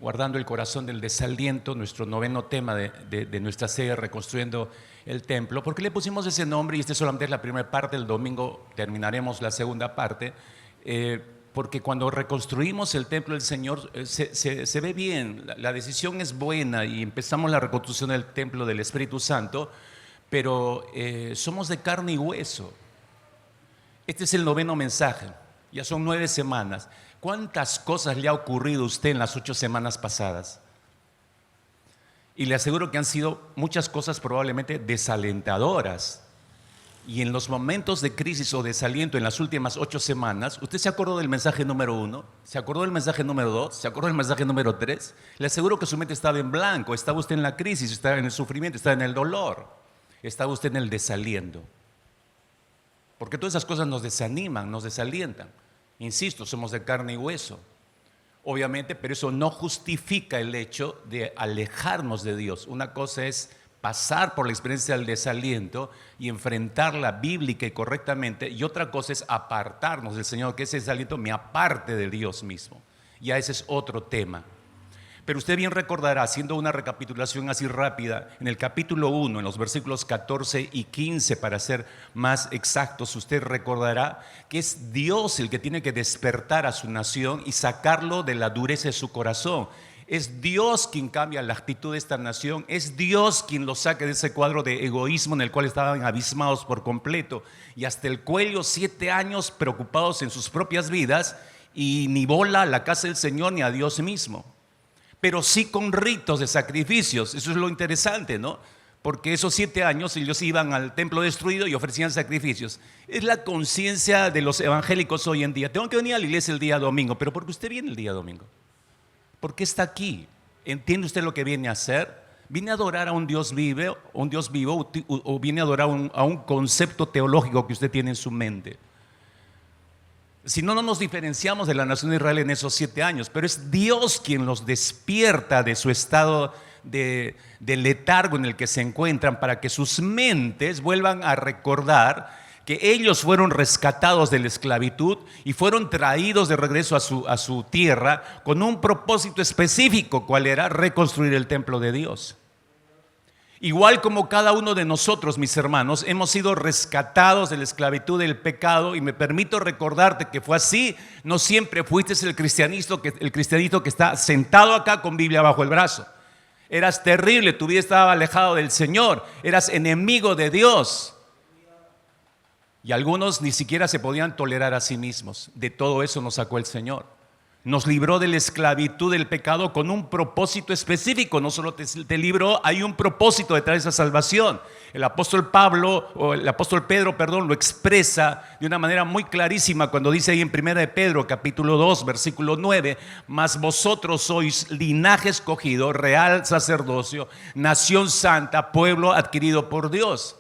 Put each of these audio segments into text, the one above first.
guardando el corazón del desaliento, nuestro noveno tema de nuestra serie Reconstruyendo el Templo. ¿Por qué le pusimos ese nombre? Y este solamente es la primera parte, el domingo terminaremos la segunda parte. Porque cuando reconstruimos el templo del Señor se ve bien, la decisión es buena y empezamos la reconstrucción del templo del Espíritu Santo, pero somos de carne y hueso. Este es el noveno mensaje, ya son 9 semanas. ¿Cuántas cosas le ha ocurrido a usted en las 8 semanas pasadas? Y le aseguro que han sido muchas cosas probablemente desalentadoras. Y en los momentos de crisis o desaliento en las últimas 8 semanas, ¿usted se acordó del mensaje número 1? ¿Se acordó del mensaje número 2? ¿Se acordó del mensaje número 3? Le aseguro que su mente estaba en blanco, estaba usted en la crisis, estaba en el sufrimiento, estaba en el dolor, estaba usted en el desaliento. Porque todas esas cosas nos desaniman, nos desalientan. Insisto, somos de carne y hueso. Obviamente, pero eso no justifica el hecho de alejarnos de Dios. Una cosa es pasar por la experiencia del desaliento y enfrentarla bíblica y correctamente, y otra cosa es apartarnos del Señor, que ese desaliento me aparte de Dios mismo. Ya ese es otro tema. Pero usted bien recordará, haciendo una recapitulación así rápida, en el capítulo 1, en los versículos 14 y 15, para ser más exactos, usted recordará que es Dios el que tiene que despertar a su nación y sacarlo de la dureza de su corazón. Es Dios quien cambia la actitud de esta nación, es Dios quien los saca de ese cuadro de egoísmo en el cual estaban abismados por completo y hasta el cuello 7 años preocupados en sus propias vidas y ni bola a la casa del Señor ni a Dios mismo. Pero sí con ritos de sacrificios, eso es lo interesante, ¿no? Porque esos 7 años ellos iban al templo destruido y ofrecían sacrificios. Es la conciencia de los evangélicos hoy en día. Tengo que venir a la iglesia el día domingo, pero ¿por qué usted viene el día domingo? ¿Por qué está aquí? ¿Entiende usted lo que viene a hacer? ¿Viene a adorar a un Dios vivo o viene a adorar a un concepto teológico que usted tiene en su mente? Si no, no nos diferenciamos de la nación de Israel en esos 7 años, pero es Dios quien los despierta de su estado de letargo en el que se encuentran para que sus mentes vuelvan a recordar que ellos fueron rescatados de la esclavitud y fueron traídos de regreso a su tierra con un propósito específico, ¿cuál era? Reconstruir el templo de Dios. Igual como cada uno de nosotros, mis hermanos, hemos sido rescatados de la esclavitud del pecado, y me permito recordarte que fue así. No siempre fuiste el cristianito que está sentado acá con Biblia bajo el brazo. Eras terrible, tu vida estaba alejado del Señor, eras enemigo de Dios. Y algunos ni siquiera se podían tolerar a sí mismos. De todo eso nos sacó el Señor. Nos libró de la esclavitud del pecado con un propósito específico. No solo te libró, hay un propósito detrás de esa salvación. El apóstol Pedro, lo expresa de una manera muy clarísima cuando dice ahí en 1 de Pedro, capítulo 2, versículo 9: mas vosotros sois linaje escogido, real sacerdocio, nación santa, pueblo adquirido por Dios.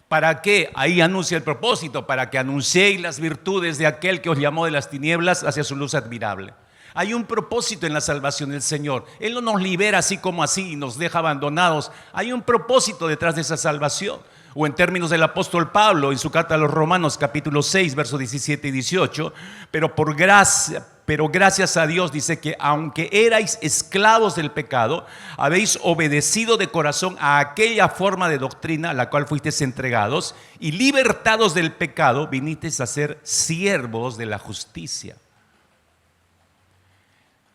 ¿Para qué? Ahí anuncia el propósito: para que anunciéis las virtudes de aquel que os llamó de las tinieblas hacia su luz admirable. Hay un propósito en la salvación del Señor. Él no nos libera así como así y nos deja abandonados. Hay un propósito detrás de esa salvación. O en términos del apóstol Pablo, en su carta a los Romanos, capítulo 6, versos 17 y 18, pero gracias a Dios, dice que aunque erais esclavos del pecado, habéis obedecido de corazón a aquella forma de doctrina a la cual fuisteis entregados, y libertados del pecado, vinisteis a ser siervos de la justicia.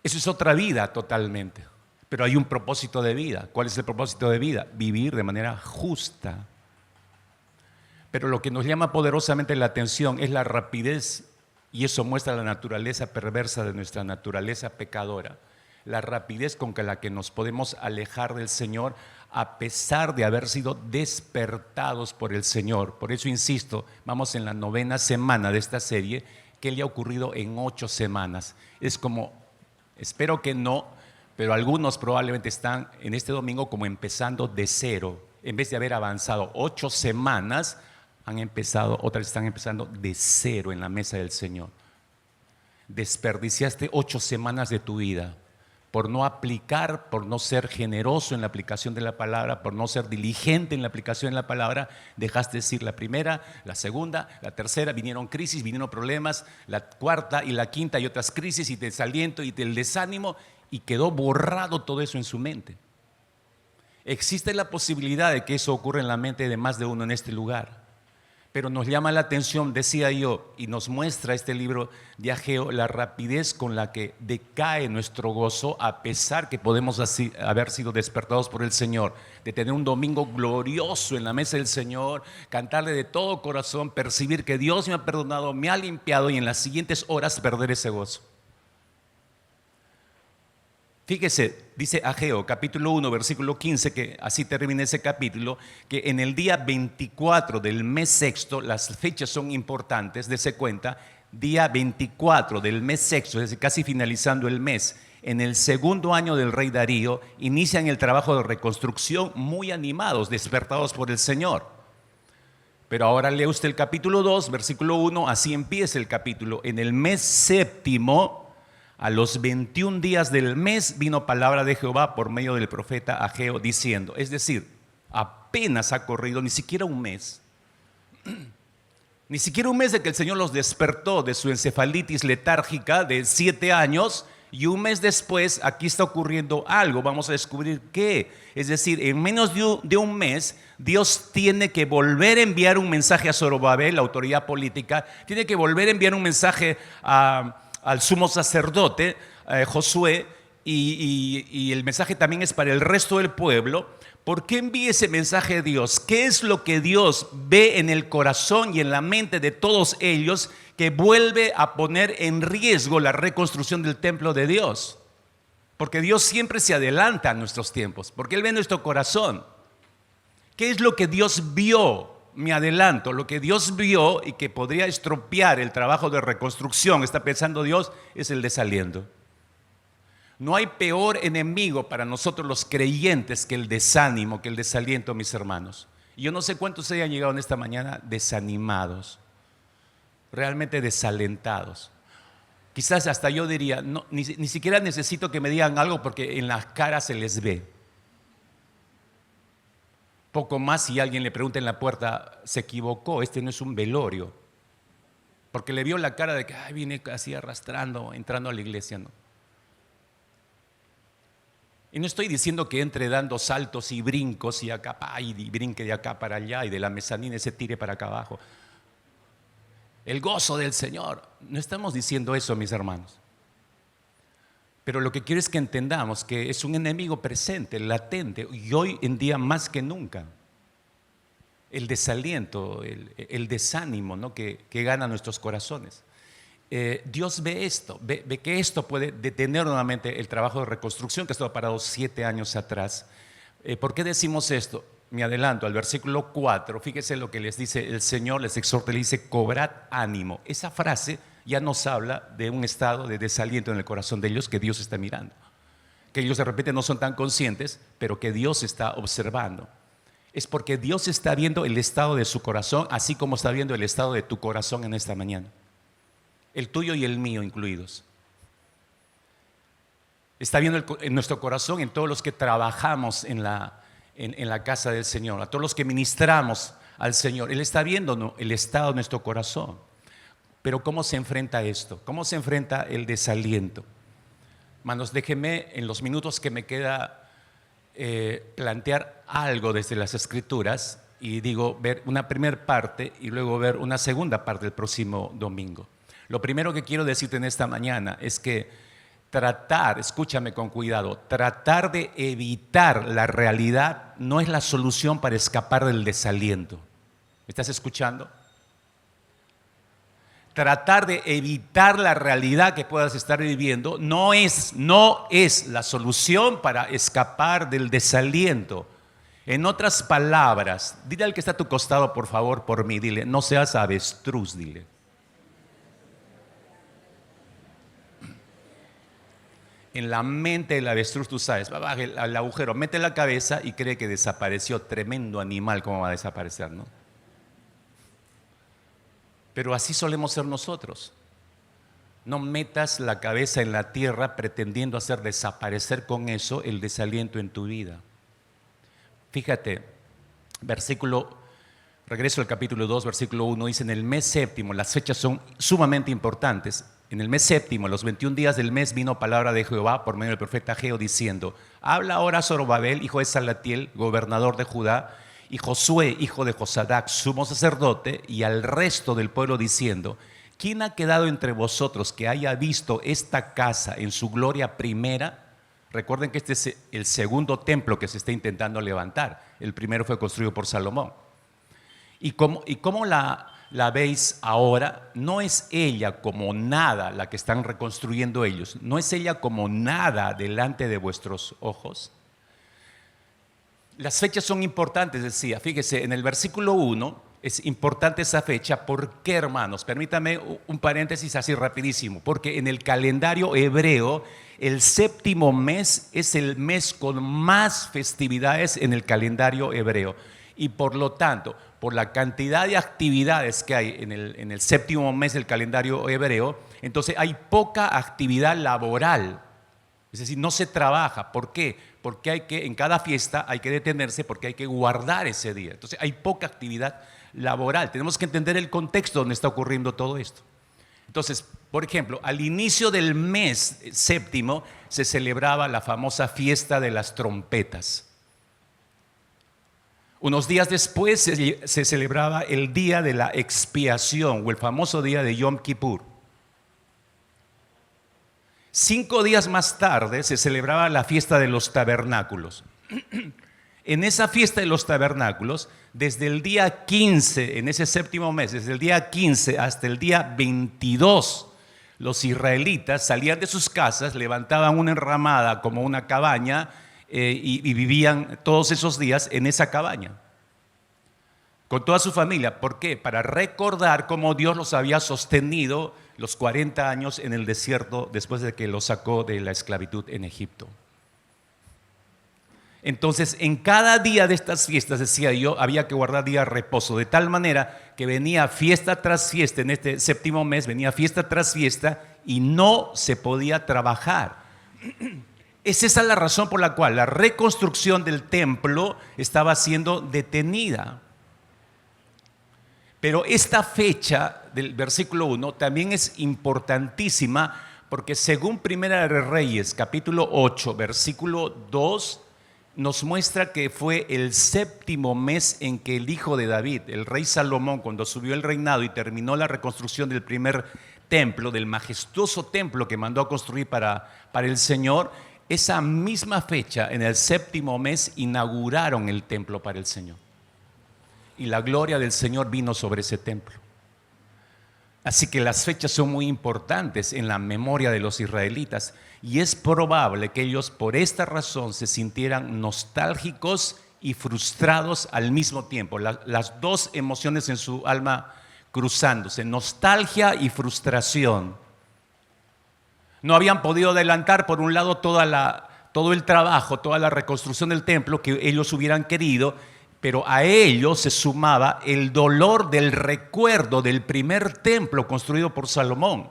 Eso es otra vida totalmente, pero hay un propósito de vida. ¿Cuál es el propósito de vida? Vivir de manera justa. Pero lo que nos llama poderosamente la atención es la rapidez, y eso muestra la naturaleza perversa de nuestra naturaleza pecadora, la rapidez con la que nos podemos alejar del Señor a pesar de haber sido despertados por el Señor. Por eso insisto, vamos en la 9ª semana de esta serie. ¿Qué le ha ocurrido en 8 semanas? Es como, espero que no, pero algunos probablemente están en este domingo como empezando de cero. En vez de haber avanzado 8 semanas, otras están empezando de cero en la mesa del Señor. Desperdiciaste 8 semanas de tu vida por no aplicar, por no ser generoso en la aplicación de la palabra, por no ser diligente en la aplicación de la palabra. Dejaste de decir la primera, la segunda, la tercera, vinieron crisis, vinieron problemas, la cuarta y la quinta y otras crisis y desaliento y del desánimo, y quedó borrado todo eso en su mente. Existe la posibilidad de que eso ocurra en la mente de más de uno en este lugar. Pero nos llama la atención, decía yo, y nos muestra este libro de Ageo, la rapidez con la que decae nuestro gozo, a pesar que podemos así, haber sido despertados por el Señor, de tener un domingo glorioso en la mesa del Señor, cantarle de todo corazón, percibir que Dios me ha perdonado, me ha limpiado, y en las siguientes horas perder ese gozo. Fíjese, dice Ageo, capítulo 1, versículo 15, que así termina ese capítulo, que en el día 24 del mes sexto, las fechas son importantes, dése cuenta, día 24 del mes sexto, es decir, casi finalizando el mes, en el segundo año del rey Darío, inician el trabajo de reconstrucción muy animados, despertados por el Señor. Pero ahora lee usted el capítulo 2, versículo 1, así empieza el capítulo. En el mes séptimo, a los 21 días del mes, vino palabra de Jehová por medio del profeta Ageo diciendo, es decir, apenas ha corrido ni siquiera un mes, ni siquiera un mes de que el Señor los despertó de su encefalitis letárgica de 7 años, y un mes después aquí está ocurriendo algo, vamos a descubrir qué. Es decir, en menos de un mes, Dios tiene que volver a enviar un mensaje a Zorobabel, la autoridad política, tiene que volver a enviar un mensaje al sumo sacerdote Josué, y el mensaje también es para el resto del pueblo. ¿Por qué envía ese mensaje a Dios? ¿Qué es lo que Dios ve en el corazón y en la mente de todos ellos que vuelve a poner en riesgo la reconstrucción del templo de Dios? Porque Dios siempre se adelanta a nuestros tiempos, porque Él ve nuestro corazón. ¿Qué es lo que Dios vio? Me adelanto, lo que Dios vio y que podría estropear el trabajo de reconstrucción, está pensando Dios, es el desaliento. No hay peor enemigo para nosotros los creyentes que el desánimo, que el desaliento, mis hermanos. Y yo no sé cuántos hayan llegado en esta mañana desanimados, realmente desalentados. Quizás hasta yo diría, no, ni siquiera necesito que me digan algo porque en las caras se les ve. Poco más si alguien le pregunta en la puerta, se equivocó, este no es un velorio. Porque le vio la cara de que viene así arrastrando, entrando a la iglesia, ¿no? Y no estoy diciendo que entre dando saltos y brincos y acá, y brinque de acá para allá y de la mezanina se tire para acá abajo. El gozo del Señor. No estamos diciendo eso, mis hermanos. Pero lo que quiero es que entendamos que es un enemigo presente, latente, y hoy en día más que nunca. El desaliento, el desánimo, ¿no? que gana nuestros corazones. Dios ve esto, ve que esto puede detener nuevamente el trabajo de reconstrucción que estaba parado 7 años atrás. ¿Por qué decimos esto? Me adelanto al versículo 4, fíjese lo que les dice el Señor, les exhorta, le dice, cobrad ánimo. Esa frase ya nos habla de un estado de desaliento en el corazón de ellos que Dios está mirando. Que ellos de repente no son tan conscientes, pero que Dios está observando. Es porque Dios está viendo el estado de su corazón, así como está viendo el estado de tu corazón en esta mañana. El tuyo y el mío incluidos. Está viendo en nuestro corazón, en todos los que trabajamos en la casa del Señor, a todos los que ministramos al Señor. Él está viendo el estado de nuestro corazón. Pero ¿cómo se enfrenta esto? ¿Cómo se enfrenta el desaliento? Hermanos, déjenme en los minutos que me queda plantear algo desde las Escrituras, y digo, ver una primera parte y luego ver una segunda parte el próximo domingo. Lo primero que quiero decirte en esta mañana es que escúchame con cuidado, tratar de evitar la realidad no es la solución para escapar del desaliento. ¿Me estás escuchando? Tratar de evitar la realidad que puedas estar viviendo no es la solución para escapar del desaliento. En otras palabras, dile al que está a tu costado, por favor, por mí, dile, no seas avestruz, dile. En la mente del avestruz, tú sabes, va al agujero, mete la cabeza y cree que desapareció. Tremendo animal, ¿cómo va a desaparecer, no? Pero así solemos ser nosotros. No metas la cabeza en la tierra pretendiendo hacer desaparecer con eso el desaliento en tu vida. Fíjate, Regreso al capítulo 2, versículo 1, dice: en el mes séptimo, las fechas son sumamente importantes. En el mes séptimo, los 21 días del mes, vino palabra de Jehová por medio del profeta Ageo diciendo: habla ahora a Zorobabel, hijo de Salatiel, gobernador de Judá, y Josué, hijo de Josadac, sumo sacerdote, y al resto del pueblo diciendo: ¿quién ha quedado entre vosotros que haya visto esta casa en su gloria primera? Recuerden que este es el segundo templo que se está intentando levantar. El primero fue construido por Salomón. ¿Y cómo la veis ahora? No es ella como nada la que están reconstruyendo ellos. No es ella como nada delante de vuestros ojos. Las fechas son importantes, decía. Fíjese, en el versículo 1 es importante esa fecha. ¿Por qué, hermanos? Permítame un paréntesis así rapidísimo. Porque en el calendario hebreo, el séptimo mes es el mes con más festividades en el calendario hebreo. Y por lo tanto, por la cantidad de actividades que hay en el séptimo mes del calendario hebreo, entonces hay poca actividad laboral. Es decir, no se trabaja. ¿Por qué? Porque en cada fiesta hay que detenerse, porque hay que guardar ese día. Entonces hay poca actividad laboral. Tenemos que entender el contexto donde está ocurriendo todo esto. Entonces, por ejemplo, al inicio del mes séptimo se celebraba la famosa fiesta de las trompetas. Unos días después se celebraba el día de la expiación, o el famoso día de Yom Kippur. 5 días más tarde se celebraba la fiesta de los tabernáculos. En esa fiesta de los tabernáculos, desde el día 15, en ese séptimo mes, desde el día 15 hasta el día 22, los israelitas salían de sus casas, levantaban una enramada como una cabaña y vivían todos esos días en esa cabaña, con toda su familia. ¿Por qué? Para recordar cómo Dios los había sostenido los 40 años en el desierto después de que los sacó de la esclavitud en Egipto. Entonces, en cada día de estas fiestas, decía yo, había que guardar día de reposo, de tal manera que venía fiesta tras fiesta. En este séptimo mes venía fiesta tras fiesta y no se podía trabajar. Es esa la razón por la cual la reconstrucción del templo estaba siendo detenida. Pero esta fecha del versículo 1 también es importantísima, porque según Primera de Reyes, capítulo 8, versículo 2, nos muestra que fue el séptimo mes en que el hijo de David, el rey Salomón, cuando subió el reinado y terminó la reconstrucción del primer templo, del majestuoso templo que mandó a construir para el Señor, esa misma fecha, en el séptimo mes, inauguraron el templo para el Señor. Y la gloria del Señor vino sobre ese templo. Así que las fechas son muy importantes en la memoria de los israelitas, y es probable que ellos por esta razón se sintieran nostálgicos y frustrados al mismo tiempo. Las dos emociones en su alma cruzándose, nostalgia y frustración. No habían podido adelantar, por un lado, todo el trabajo, toda la reconstrucción del templo que ellos hubieran querido, pero a ello se sumaba el dolor del recuerdo del primer templo construido por Salomón.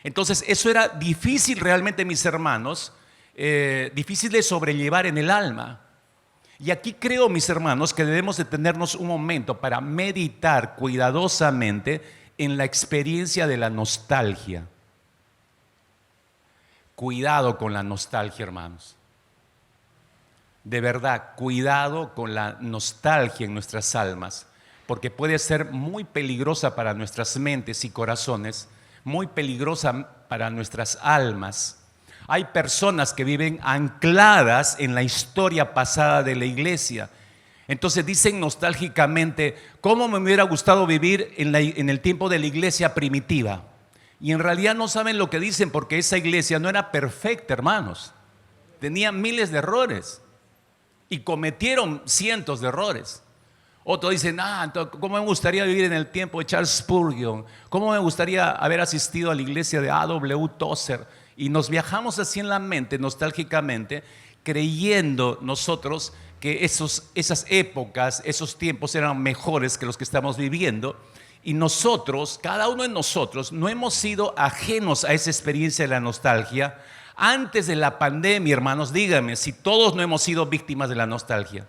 Entonces eso era difícil realmente, mis hermanos, difícil de sobrellevar en el alma. Y aquí creo, mis hermanos, que debemos detenernos un momento para meditar cuidadosamente en la experiencia de la nostalgia. Cuidado con la nostalgia, hermanos. De verdad, cuidado con la nostalgia en nuestras almas, porque puede ser muy peligrosa para nuestras mentes y corazones, muy peligrosa para nuestras almas. Hay personas que viven ancladas en la historia pasada de la iglesia. Entonces dicen nostálgicamente: ¿cómo me hubiera gustado vivir en el tiempo de la iglesia primitiva? Y en realidad no saben lo que dicen, porque esa iglesia no era perfecta, hermanos. Tenía miles de errores. Y cometieron cientos de errores. Otros dicen: ¿cómo me gustaría vivir en el tiempo de Charles Spurgeon? ¿Cómo me gustaría haber asistido a la iglesia de A.W. Tozer? Y nos viajamos así en la mente, nostálgicamente, creyendo nosotros que esas épocas, esos tiempos eran mejores que los que estamos viviendo. Y nosotros, cada uno de nosotros, no hemos sido ajenos a esa experiencia de la nostalgia. Antes de la pandemia, hermanos, díganme si todos no hemos sido víctimas de la nostalgia.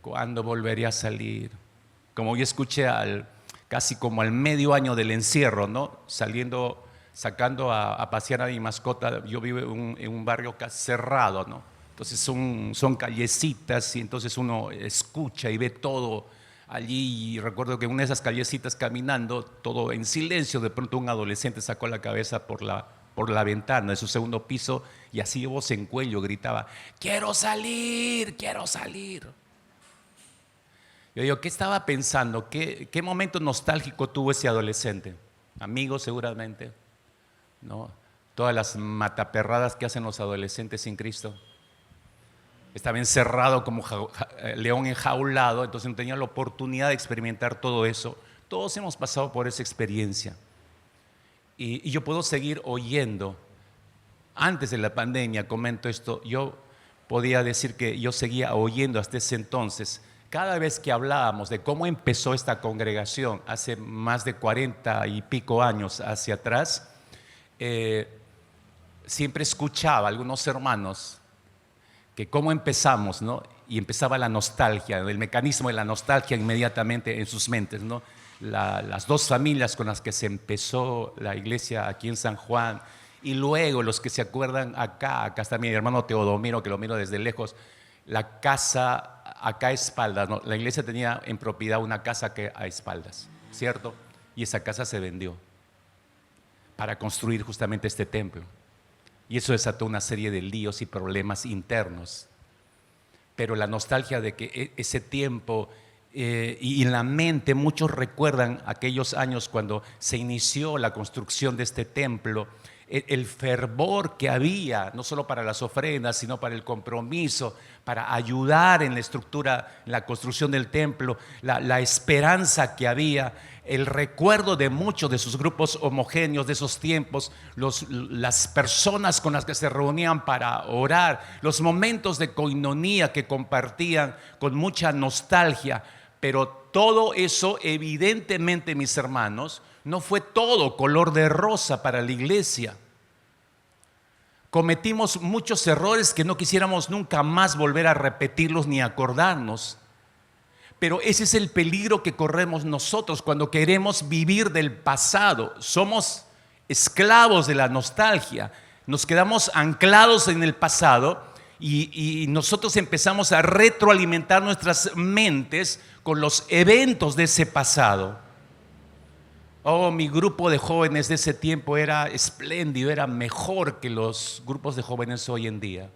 ¿Cuándo volveré a salir? como yo escuché casi como al medio año del encierro, ¿no? Sacando a pasear a mi mascota. Yo vivo en un barrio cerrado, ¿no? Entonces son callecitas y entonces uno escucha y ve todo allí. Y recuerdo que en una de esas callecitas caminando, todo en silencio, de pronto un adolescente sacó la cabeza por la ventana de su segundo piso y así de voz en cuello gritaba: quiero salir, quiero salir. Yo digo, ¿qué estaba pensando? ¿Qué momento nostálgico tuvo ese adolescente? Amigos seguramente, ¿no? Todas las mataperradas que hacen los adolescentes sin Cristo. Estaba encerrado como león enjaulado, entonces no tenía la oportunidad de experimentar todo eso. Todos hemos pasado por esa experiencia. Y yo puedo seguir oyendo. Antes de la pandemia, comento esto, yo podía decir que yo seguía oyendo hasta ese entonces. Cada vez que hablábamos de cómo empezó esta congregación hace más de 40 y pico años hacia atrás, siempre escuchaba a algunos hermanos que cómo empezamos, ¿no? Y empezaba la nostalgia, el mecanismo de la nostalgia inmediatamente en sus mentes, ¿no? Las dos familias con las que se empezó la iglesia aquí en San Juan, y luego los que se acuerdan acá está mi hermano Teodomiro, que lo miro desde lejos, la casa acá a espaldas, ¿no? La iglesia tenía en propiedad una casa que a espaldas, ¿cierto? Y esa casa se vendió para construir justamente este templo. Y eso desató una serie de líos y problemas internos. Pero la nostalgia de que ese tiempo y en la mente muchos recuerdan aquellos años cuando se inició la construcción de este templo, el fervor que había, no solo para las ofrendas, sino para el compromiso, para ayudar en la estructura, en la construcción del templo, la esperanza que había, el recuerdo de muchos de sus grupos homogéneos de esos tiempos, las personas con las que se reunían para orar, los momentos de coinonía que compartían con mucha nostalgia. Pero todo eso, evidentemente, mis hermanos, no fue todo color de rosa para la iglesia. Cometimos muchos errores que no quisiéramos nunca más volver a repetirlos ni acordarnos. Pero ese es el peligro que corremos nosotros cuando queremos vivir del pasado. Somos esclavos de la nostalgia. Nos quedamos anclados en el pasado y nosotros empezamos a retroalimentar nuestras mentes con los eventos de ese pasado. Oh, mi grupo de jóvenes de ese tiempo era espléndido, era mejor que los grupos de jóvenes hoy en día.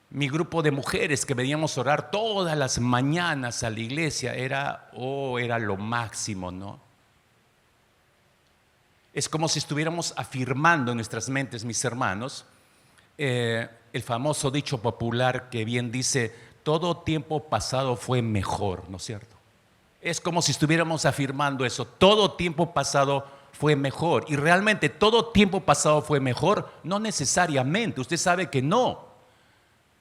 Mi grupo de mujeres que veníamos a orar todas las mañanas a la iglesia era lo máximo, ¿no? Es como si estuviéramos afirmando en nuestras mentes, mis hermanos, el famoso dicho popular que bien dice: todo tiempo pasado fue mejor, ¿no es cierto? Es como si estuviéramos afirmando eso: todo tiempo pasado fue mejor. Y realmente todo tiempo pasado fue mejor, no necesariamente, usted sabe que no.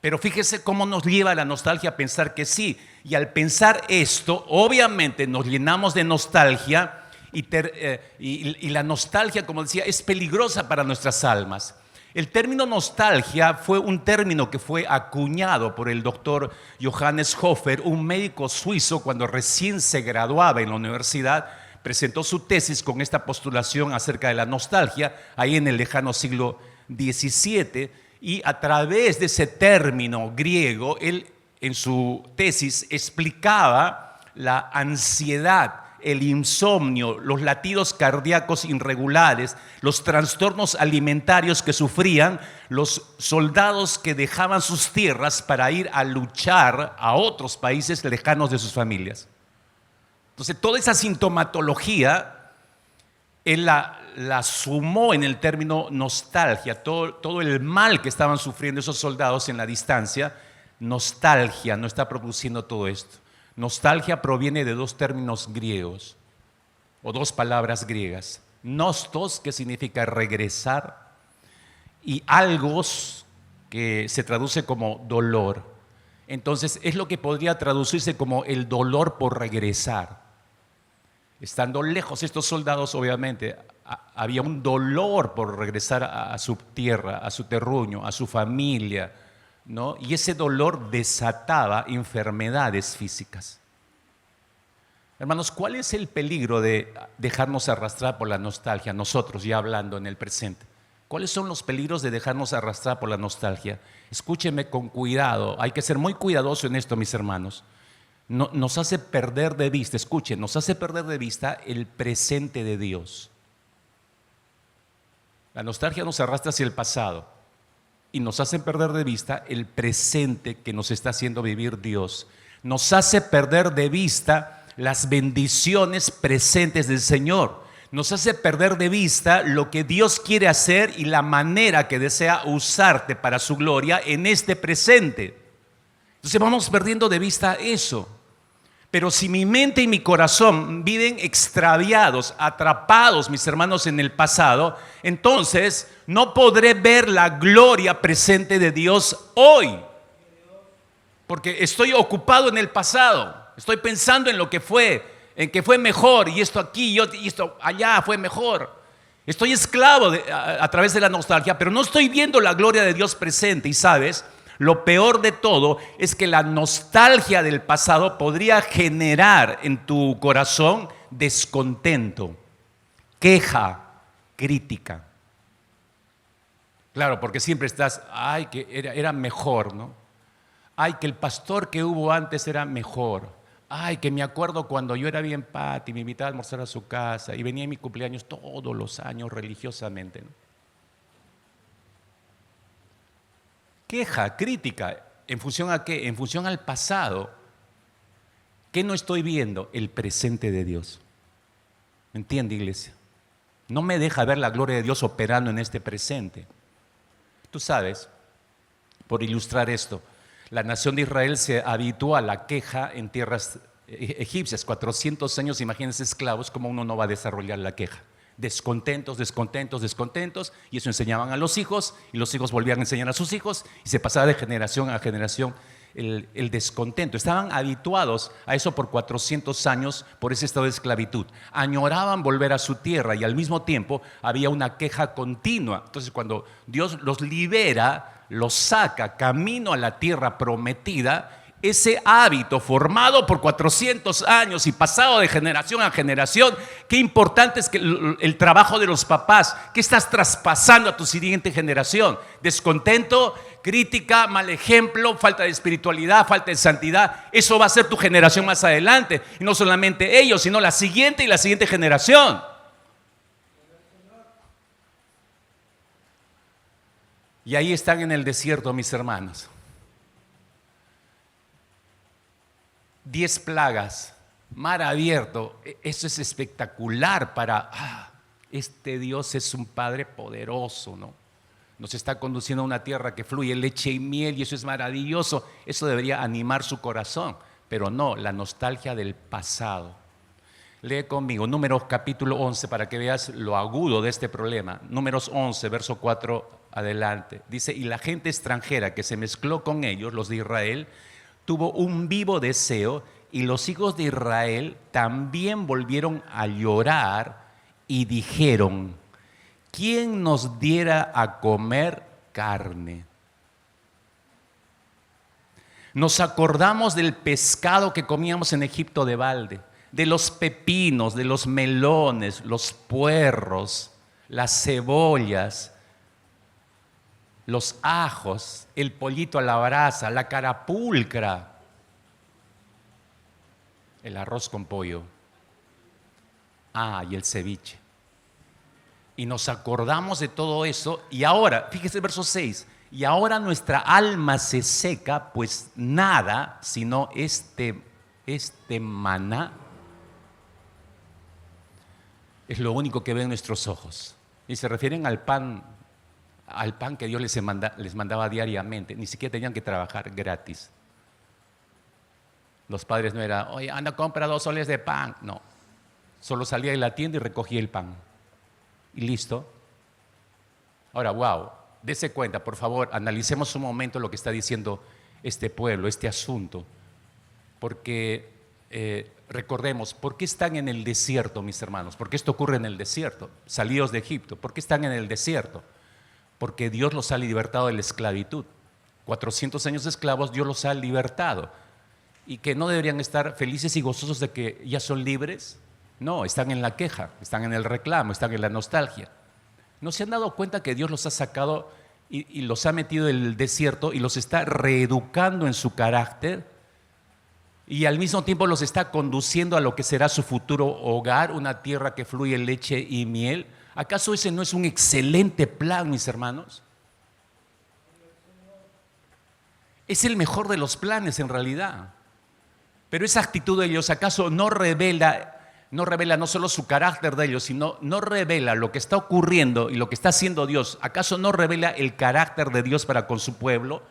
Pero fíjese cómo nos lleva la nostalgia a pensar que sí. Y al pensar esto, obviamente nos llenamos de nostalgia y la nostalgia, como decía, es peligrosa para nuestras almas. El término nostalgia fue un término que fue acuñado por el doctor Johannes Hofer, un médico suizo, cuando recién se graduaba en la universidad. Presentó su tesis con esta postulación acerca de la nostalgia, ahí en el lejano siglo XVII, y a través de ese término griego, él en su tesis explicaba la ansiedad, el insomnio, los latidos cardíacos irregulares, los trastornos alimentarios que sufrían los soldados que dejaban sus tierras para ir a luchar a otros países lejanos de sus familias. Entonces, toda esa sintomatología, él la sumó en el término nostalgia, todo el mal que estaban sufriendo esos soldados en la distancia. Nostalgia no está produciendo todo esto. Nostalgia proviene de dos términos griegos o dos palabras griegas: nostos, que significa regresar, y algos, que se traduce como dolor. Entonces es lo que podría traducirse como el dolor por regresar. Estando lejos estos soldados, obviamente había un dolor por regresar a su tierra, a su terruño, a su familia, ¿no? Y ese dolor desataba enfermedades físicas. Hermanos, ¿cuál es el peligro de dejarnos arrastrar por la nostalgia? Nosotros ya hablando en el presente. ¿Cuáles son los peligros de dejarnos arrastrar por la nostalgia? Escúcheme con cuidado. Hay que ser muy cuidadoso en esto, mis hermanos. Nos hace perder de vista, escuchen, nos hace perder de vista el presente de Dios. La nostalgia nos arrastra hacia el pasado y nos hace perder de vista el presente que nos está haciendo vivir Dios. Nos hace perder de vista las bendiciones presentes del Señor. Nos hace perder de vista lo que Dios quiere hacer y la manera que desea usarte para su gloria en este presente. Entonces vamos perdiendo de vista eso. Pero si mi mente y mi corazón viven extraviados, atrapados, mis hermanos, en el pasado, entonces no podré ver la gloria presente de Dios hoy. Porque estoy ocupado en el pasado. Estoy pensando en lo que fue, en que fue mejor, y esto aquí, y esto allá fue mejor. Estoy esclavo a través de la nostalgia, pero no estoy viendo la gloria de Dios presente. Y sabes, lo peor de todo es que la nostalgia del pasado podría generar en tu corazón descontento, queja, crítica. Claro, porque siempre estás, ay, que era mejor, ¿no? Ay, que el pastor que hubo antes era mejor. Ay, que me acuerdo cuando yo era bien pati, me invitaba a almorzar a su casa y venía en mi cumpleaños todos los años religiosamente, ¿no? Queja, crítica, ¿en función a qué? En función al pasado. ¿Qué no estoy viendo? El presente de Dios. ¿Me entiende, iglesia? No me deja ver la gloria de Dios operando en este presente. Tú sabes, por ilustrar esto, la nación de Israel se habituó a la queja en tierras egipcias. 400 años, imagínense, esclavos, ¿cómo uno no va a desarrollar la queja? Descontentos, descontentos, descontentos, y eso enseñaban a los hijos, y los hijos volvían a enseñar a sus hijos, y se pasaba de generación a generación el descontento. Estaban habituados a eso por 400 años, por ese estado de esclavitud. Añoraban volver a su tierra, y al mismo tiempo había una queja continua. Entonces, cuando Dios los libera, los saca camino a la tierra prometida, ese hábito formado por 400 años y pasado de generación a generación, qué importante es que el trabajo de los papás. ¿Qué estás traspasando a tu siguiente generación? Descontento, crítica, mal ejemplo, falta de espiritualidad, falta de santidad. Eso va a ser tu generación más adelante, y no solamente ellos, sino la siguiente y la siguiente generación. Y ahí están en el desierto, mis hermanos. 10 plagas, mar abierto. Eso es espectacular para, este Dios es un Padre poderoso, ¿no? Nos está conduciendo a una tierra que fluye leche y miel, y eso es maravilloso. Eso debería animar su corazón, pero no, la nostalgia del pasado. Lee conmigo Números capítulo 11 para que veas lo agudo de este problema. Números 11, verso 4 adelante. Dice, y la gente extranjera que se mezcló con ellos, los de Israel, tuvo un vivo deseo, y los hijos de Israel también volvieron a llorar y dijeron, ¿quién nos diera a comer carne? Nos acordamos del pescado que comíamos en Egipto de balde, de los pepinos, de los melones, los puerros, las cebollas, los ajos, el pollito a la brasa, la carapulcra, el arroz con pollo, y el ceviche. Y nos acordamos de todo eso, y ahora, fíjese el verso 6, y ahora nuestra alma se seca, pues nada, sino este maná es lo único que ven nuestros ojos. Y se refieren al pan que Dios les mandaba diariamente. Ni siquiera tenían que trabajar gratis. Los padres no eran, oye, anda, compra 2 soles de pan. No, solo salía de la tienda y recogía el pan. Y listo. Ahora, wow, dese cuenta, por favor, analicemos un momento lo que está diciendo este pueblo, este asunto. Porque recordemos, ¿por qué están en el desierto, mis hermanos? Porque esto ocurre en el desierto. Salidos de Egipto, ¿por qué están en el desierto? Porque Dios los ha libertado de la esclavitud. 400 años esclavos, Dios los ha libertado. ¿Y que no deberían estar felices y gozosos de que ya son libres? No, están en la queja, están en el reclamo, están en la nostalgia. ¿No se han dado cuenta que Dios los ha sacado y los ha metido en el desierto y los está reeducando en su carácter? Y al mismo tiempo los está conduciendo a lo que será su futuro hogar, una tierra que fluye leche y miel. ¿Acaso ese no es un excelente plan, mis hermanos? Es el mejor de los planes en realidad. Pero esa actitud de ellos, ¿acaso no revela no solo su carácter de ellos, sino no revela lo que está ocurriendo y lo que está haciendo Dios? ¿Acaso no revela el carácter de Dios para con su pueblo?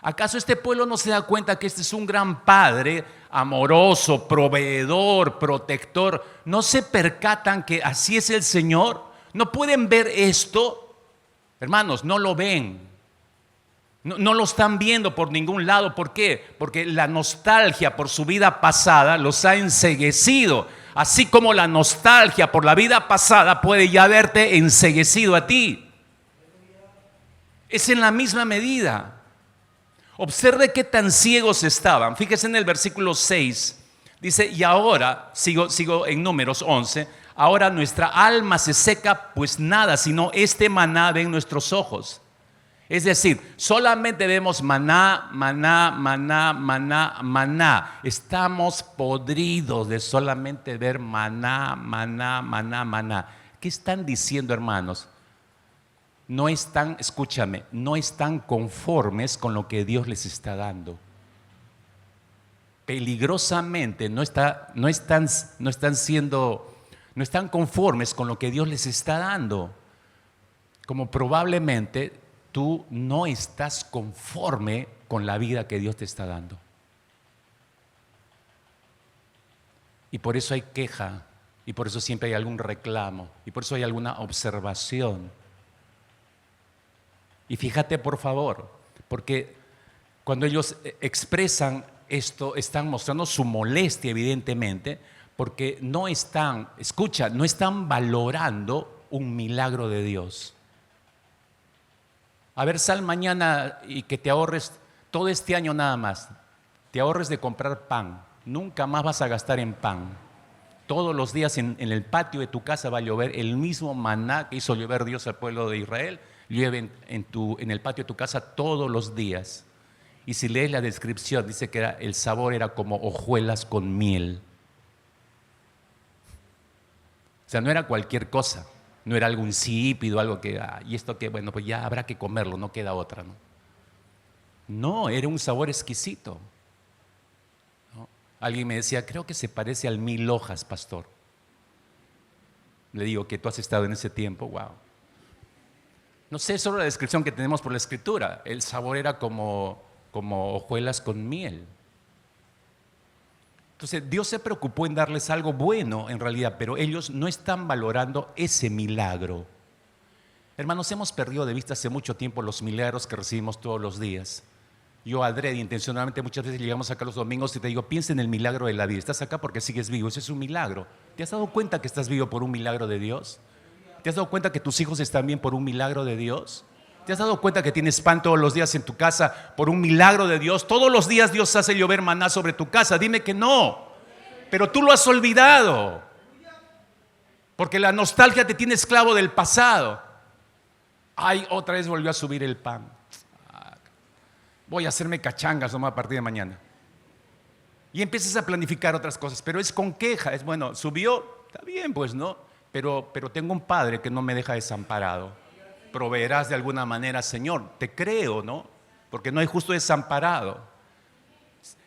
¿Acaso este pueblo no se da cuenta que este es un gran padre, amoroso, proveedor, protector? ¿No se percatan que así es el Señor? ¿No pueden ver esto? Hermanos, no lo ven. No lo están viendo por ningún lado. ¿Por qué? Porque la nostalgia por su vida pasada los ha enceguecido. Así como la nostalgia por la vida pasada puede ya haberte enceguecido a ti. Es en la misma medida. Observe qué tan ciegos estaban. Fíjese en el versículo 6. Dice, y ahora, sigo en Números 11, ahora nuestra alma se seca, pues nada, sino este maná ven nuestros ojos. Es decir, solamente vemos maná, maná, maná, maná, maná. Estamos podridos de solamente ver maná, maná, maná, maná. ¿Qué están diciendo, hermanos? No están, escúchame, no están conformes con lo que Dios les está dando. Peligrosamente no están conformes con lo que Dios les está dando. Como probablemente tú no estás conforme con la vida que Dios te está dando. Y por eso hay queja, y por eso siempre hay algún reclamo, y por eso hay alguna observación. Y fíjate, por favor, porque cuando ellos expresan esto, están mostrando su molestia, evidentemente, porque no están valorando un milagro de Dios. A ver, sal mañana y que te ahorres todo este año nada más. Te ahorres de comprar pan. Nunca más vas a gastar en pan. Todos los días en el patio de tu casa va a llover el mismo maná que hizo llover Dios al pueblo de Israel. Llueve en el patio de tu casa todos los días. Y si lees la descripción, dice que el sabor era como hojuelas con miel. O sea, no era cualquier cosa. No era algo insípido, algo que, y esto que, bueno, pues ya habrá que comerlo, no queda otra, ¿no? No, era un sabor exquisito, ¿no? Alguien me decía, creo que se parece al 1000 hojas, pastor. Le digo que tú has estado en ese tiempo, wow. No sé, es solo la descripción que tenemos por la Escritura. El sabor era como hojuelas con miel. Entonces, Dios se preocupó en darles algo bueno en realidad, pero ellos no están valorando ese milagro. Hermanos, hemos perdido de vista hace mucho tiempo los milagros que recibimos todos los días. Yo adrede, intencionalmente, muchas veces llegamos acá los domingos y te digo, piensa en el milagro de la vida. Estás acá porque sigues vivo, ese es un milagro. ¿Te has dado cuenta que estás vivo por un milagro de Dios? ¿Te has dado cuenta que tus hijos están bien por un milagro de Dios? ¿Te has dado cuenta que tienes pan todos los días en tu casa por un milagro de Dios? Todos los días Dios hace llover maná sobre tu casa. Dime que no. Pero tú lo has olvidado. Porque la nostalgia te tiene esclavo del pasado. Ay, otra vez volvió a subir el pan. Voy a hacerme cachangas nomás a partir de mañana. Y empiezas a planificar otras cosas. Pero es con queja. Es bueno, subió, está bien pues, ¿no? Pero tengo un padre que no me deja desamparado. Proveerás de alguna manera, Señor. Te creo, ¿no? Porque no hay justo desamparado.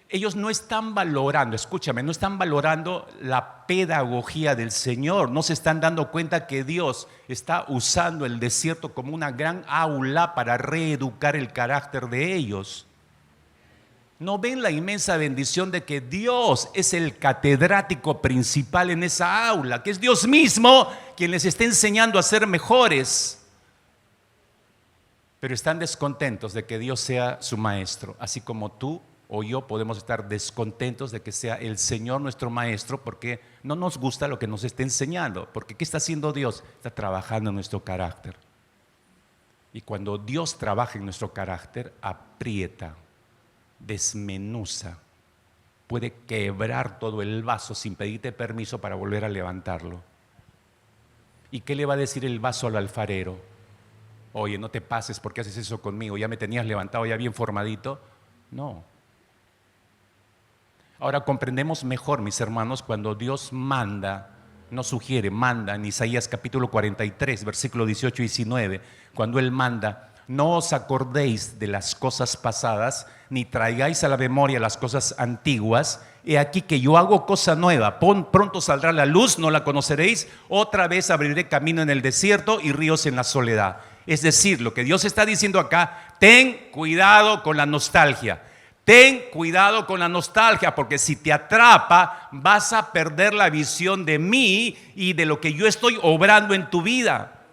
Ellos no están valorando, escúchame, no están valorando la pedagogía del Señor. No se están dando cuenta que Dios está usando el desierto como una gran aula para reeducar el carácter de ellos. ¿No ven la inmensa bendición de que Dios es el catedrático principal en esa aula? Que es Dios mismo quien les está enseñando a ser mejores. Pero están descontentos de que Dios sea su maestro, así como tú o yo podemos estar descontentos de que sea el Señor nuestro maestro, porque no nos gusta lo que nos está enseñando. Porque ¿qué está haciendo Dios? Está trabajando en nuestro carácter. Y cuando Dios trabaja en nuestro carácter, aprieta, desmenuza, puede quebrar todo el vaso sin pedirte permiso para volver a levantarlo. ¿Y qué le va a decir el vaso al alfarero? Oye, no te pases, ¿por qué haces eso conmigo? Ya me tenías levantado, ya bien formadito. No. Ahora comprendemos mejor, mis hermanos, cuando Dios manda, no sugiere, manda en Isaías capítulo 43, versículo 18 y 19, cuando Él manda: no os acordéis de las cosas pasadas, ni traigáis a la memoria las cosas antiguas. He aquí que yo hago cosa nueva, pronto saldrá la luz, no la conoceréis, otra vez abriré camino en el desierto y ríos en la soledad. Es decir, lo que Dios está diciendo acá: ten cuidado con la nostalgia. Ten cuidado con la nostalgia, porque si te atrapa vas a perder la visión de mí y de lo que yo estoy obrando en tu vida.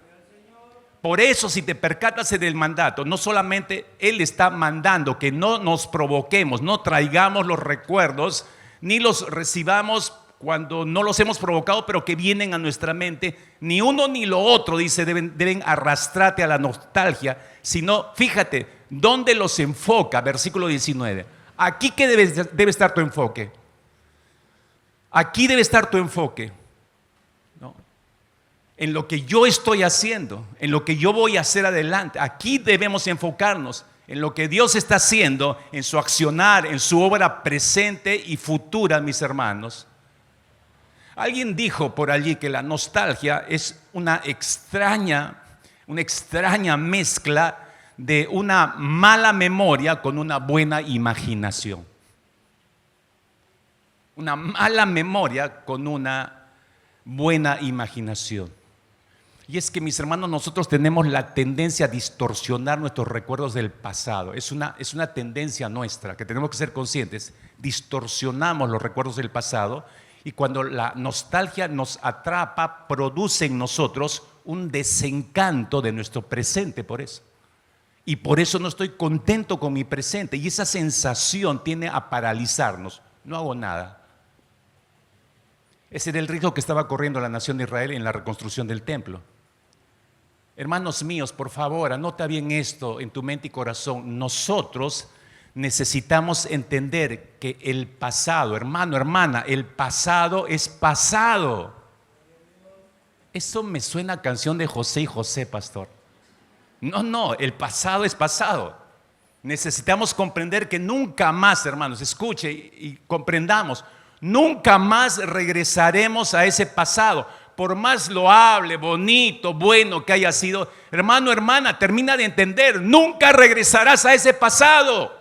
Por eso, si te percatas del mandato, no solamente Él está mandando que no nos provoquemos, no traigamos los recuerdos, ni los recibamos cuando no los hemos provocado, pero que vienen a nuestra mente. Ni uno ni lo otro, dice, deben arrastrarte a la nostalgia, sino, fíjate, ¿dónde los enfoca? Versículo 19. Aquí que debe estar tu enfoque. Aquí debe estar tu enfoque, ¿no? En lo que yo estoy haciendo, en lo que yo voy a hacer adelante. Aquí debemos enfocarnos en lo que Dios está haciendo, en su accionar, en su obra presente y futura, mis hermanos. Alguien dijo por allí que la nostalgia es una extraña mezcla de una mala memoria con una buena imaginación. Una mala memoria con una buena imaginación. Y es que, mis hermanos, nosotros tenemos la tendencia a distorsionar nuestros recuerdos del pasado. Es una tendencia nuestra que tenemos que ser conscientes. Distorsionamos los recuerdos del pasado, y cuando la nostalgia nos atrapa, produce en nosotros un desencanto de nuestro presente por eso. Y por eso no estoy contento con mi presente, y esa sensación tiende a paralizarnos. No hago nada. Ese era el riesgo que estaba corriendo la nación de Israel en la reconstrucción del templo. Hermanos míos, por favor, anota bien esto en tu mente y corazón. Nosotros necesitamos entender que el pasado, hermano, hermana, el pasado es pasado. Eso me suena a canción de José y José, pastor. No, el pasado es pasado. Necesitamos comprender que nunca más, hermanos, escuche y comprendamos, nunca más regresaremos a ese pasado. Por más loable, bonito, bueno que haya sido, hermano, hermana, termina de entender, nunca regresarás a ese pasado.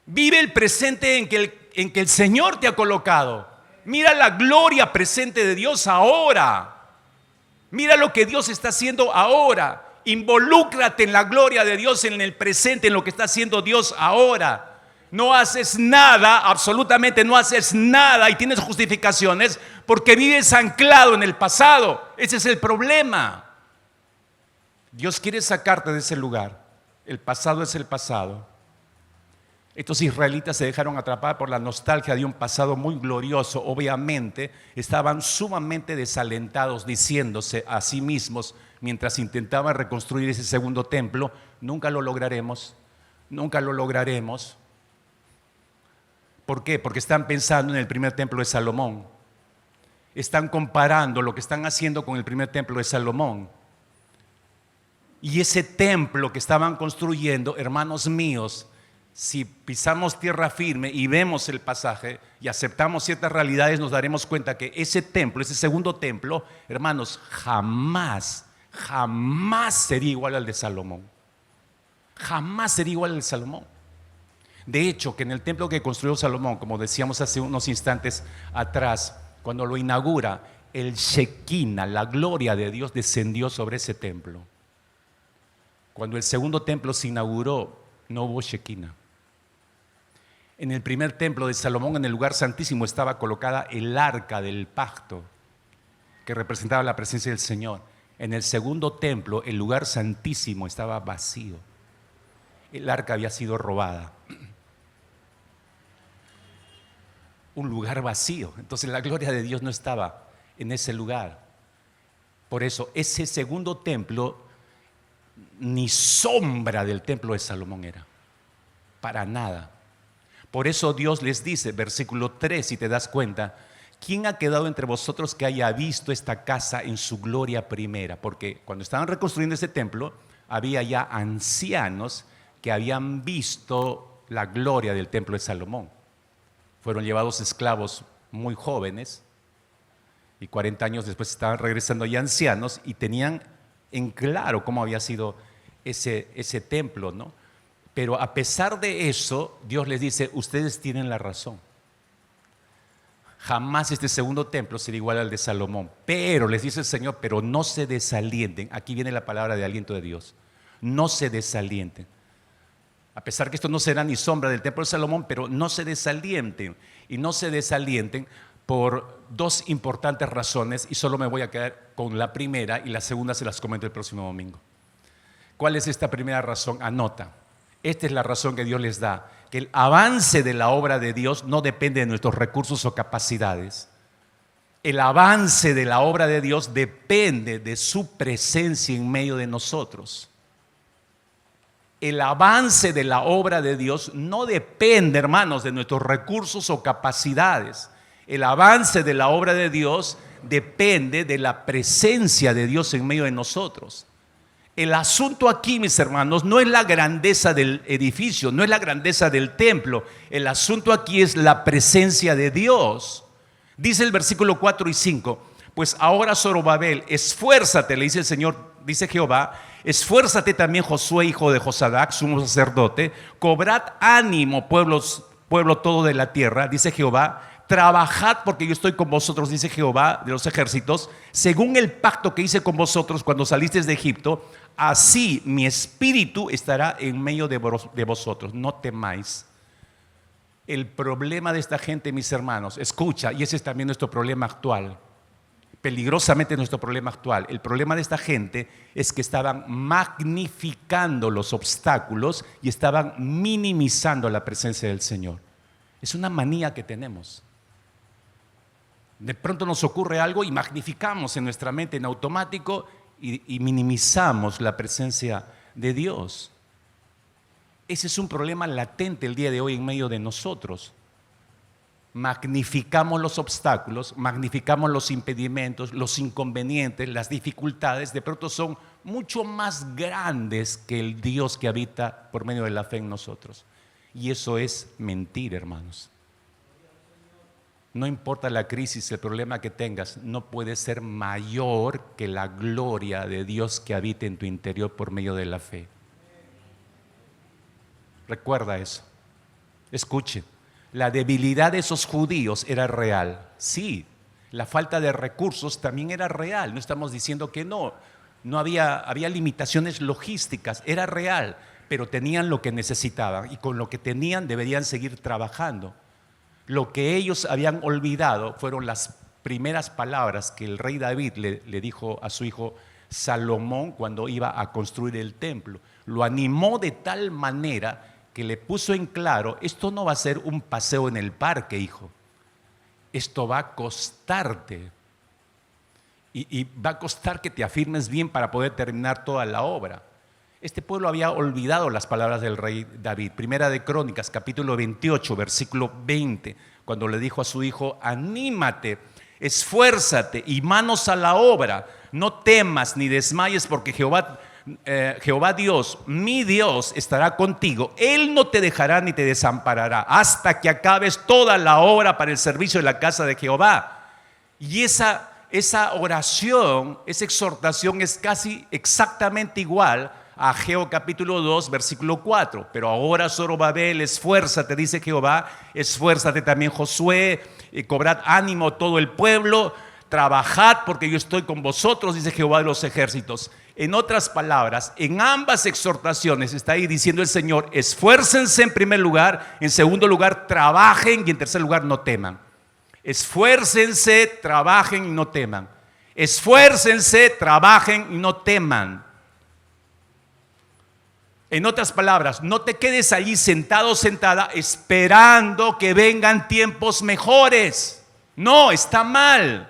Vive el presente en que el Señor te ha colocado. Mira la gloria presente de Dios ahora. Mira lo que Dios está haciendo ahora. Involúcrate en la gloria de Dios en el presente, en lo que está haciendo Dios ahora. No haces nada, absolutamente no haces nada, y tienes justificaciones porque vives anclado en el pasado. Ese es el problema. Dios quiere sacarte de ese lugar. El pasado es el pasado. Estos israelitas se dejaron atrapar por la nostalgia de un pasado muy glorioso. Obviamente estaban sumamente desalentados, diciéndose a sí mismos mientras intentaban reconstruir ese segundo templo: nunca lo lograremos, nunca lo lograremos. ¿Por qué? Porque están pensando en el primer templo de Salomón. Están comparando lo que están haciendo con el primer templo de Salomón. Y ese templo que estaban construyendo, hermanos míos, si pisamos tierra firme y vemos el pasaje y aceptamos ciertas realidades, nos daremos cuenta que ese templo, ese segundo templo, hermanos, jamás sería igual al de Salomón. Jamás sería igual al de Salomón. De hecho, que en el templo que construyó Salomón, como decíamos hace unos instantes atrás, cuando lo inaugura, el Shekinah, la gloria de Dios, descendió sobre ese templo. Cuando el segundo templo se inauguró, no hubo Shekinah. En el primer templo de Salomón, en el lugar santísimo, estaba colocada el arca del pacto, que representaba la presencia del Señor. En el segundo templo, el lugar santísimo estaba vacío. El arca había sido robada. Un lugar vacío. Entonces la gloria de Dios no estaba en ese lugar. Por eso, ese segundo templo, ni sombra del templo de Salomón era, para nada. Por eso Dios les dice, versículo 3, si te das cuenta, ¿quién ha quedado entre vosotros que haya visto esta casa en su gloria primera? Porque cuando estaban reconstruyendo ese templo, había ya ancianos que habían visto la gloria del templo de Salomón. Fueron llevados esclavos muy jóvenes y 40 años después estaban regresando ya ancianos y tenían en claro cómo había sido ese templo, ¿no? Pero a pesar de eso, Dios les dice, ustedes tienen la razón. Jamás este segundo templo será igual al de Salomón. Pero, les dice el Señor, pero no se desalienten. Aquí viene la palabra de aliento de Dios. No se desalienten. A pesar que esto no será ni sombra del templo de Salomón, pero no se desalienten. Y no se desalienten por dos importantes razones, y solo me voy a quedar con la primera, y la segunda se las comento el próximo domingo. ¿Cuál es esta primera razón? Anota. Esta es la razón que Dios les da, que el avance de la obra de Dios no depende de nuestros recursos o capacidades. El avance de la obra de Dios depende de su presencia en medio de nosotros. El avance de la obra de Dios no depende, hermanos, de nuestros recursos o capacidades. El avance de la obra de Dios depende de la presencia de Dios en medio de nosotros. El asunto aquí, mis hermanos, no es la grandeza del edificio, no es la grandeza del templo. El asunto aquí es la presencia de Dios. Dice el versículo 4 y 5, pues ahora Zorobabel, esfuérzate, le dice el Señor, dice Jehová, esfuérzate también Josué, hijo de Josadac, sumo sacerdote, cobrad ánimo, pueblo todo de la tierra, dice Jehová, trabajad porque yo estoy con vosotros, dice Jehová de los ejércitos, según el pacto que hice con vosotros cuando salisteis de Egipto, así mi espíritu estará en medio de vosotros, no temáis. El problema de esta gente, mis hermanos, escucha, y ese es también nuestro problema actual, peligrosamente nuestro problema actual. El problema de esta gente es que estaban magnificando los obstáculos y estaban minimizando la presencia del Señor. Es una manía que tenemos. De pronto nos ocurre algo y magnificamos en nuestra mente en automático y minimizamos la presencia de Dios. Ese es un problema latente el día de hoy en medio de nosotros. Magnificamos los obstáculos, magnificamos los impedimentos, los inconvenientes, las dificultades, de pronto son mucho más grandes que el Dios que habita por medio de la fe en nosotros. Y eso es mentira, hermanos. No importa la crisis, el problema que tengas, no puede ser mayor que la gloria de Dios que habita en tu interior por medio de la fe. Recuerda eso. Escuche, la debilidad de esos judíos era real. Sí, la falta de recursos también era real. No estamos diciendo que no. Había limitaciones logísticas, era real, pero tenían lo que necesitaban y con lo que tenían deberían seguir trabajando. Lo que ellos habían olvidado fueron las primeras palabras que el rey David le dijo a su hijo Salomón cuando iba a construir el templo. Lo animó de tal manera que le puso en claro, esto no va a ser un paseo en el parque, hijo. Esto va a costarte. Y va a costar que te afirmes bien para poder terminar toda la obra. Este pueblo había olvidado las palabras del rey David. Primera de Crónicas, capítulo 28, versículo 20, cuando le dijo a su hijo, anímate, esfuérzate y manos a la obra, no temas ni desmayes porque Jehová Dios, mi Dios, estará contigo. Él no te dejará ni te desamparará hasta que acabes toda la obra para el servicio de la casa de Jehová. Y esa oración, esa exhortación es casi exactamente igual a Ageo capítulo 2, versículo 4. Pero ahora Zorobabel, esfuérzate, dice Jehová, esfuérzate también Josué, cobrad ánimo todo el pueblo, trabajad porque yo estoy con vosotros, dice Jehová de los ejércitos. En otras palabras, en ambas exhortaciones está ahí diciendo el Señor, esfuércense en primer lugar, en segundo lugar trabajen y en tercer lugar no teman. Esfuércense, trabajen y no teman. Esfuércense, trabajen y no teman. En otras palabras, no te quedes allí sentado o sentada esperando que vengan tiempos mejores. No, está mal.